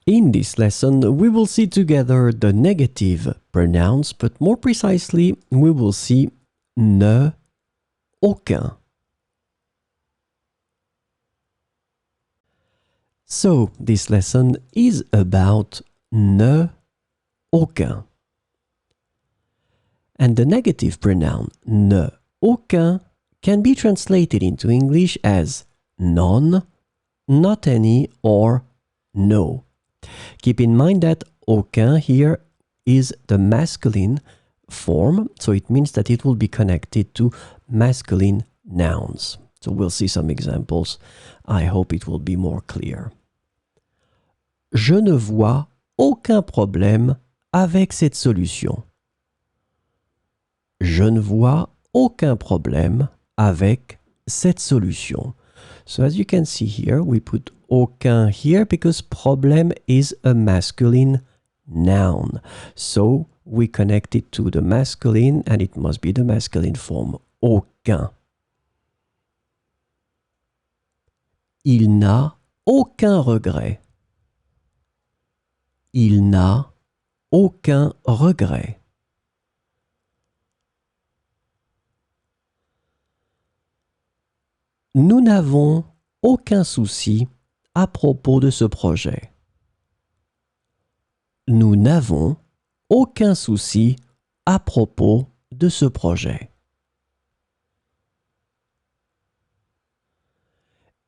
In this lesson, we will see together the negative pronouns, but more precisely, we will see ne, aucun. So, this lesson is about ne, aucun. And the negative pronoun ne, aucun can be translated into English as none, not any, or no. Keep in mind that aucun here is the masculine form, so it means that it will be connected to masculine nouns. So we'll see some examples. I hope it will be more clear. Je ne vois aucun problème avec cette solution. Je ne vois aucun problème avec cette solution. So as you can see here, we put aucun here because problème is a masculine noun. So we connect it to the masculine and it must be the masculine form, aucun. Il n'a aucun regret. Il n'a aucun regret. Nous n'avons aucun souci à propos de ce projet. Nous n'avons aucun souci à propos de ce projet.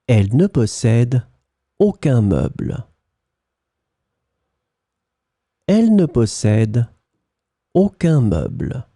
Elle ne possède aucun meuble. Elle ne possède aucun meuble.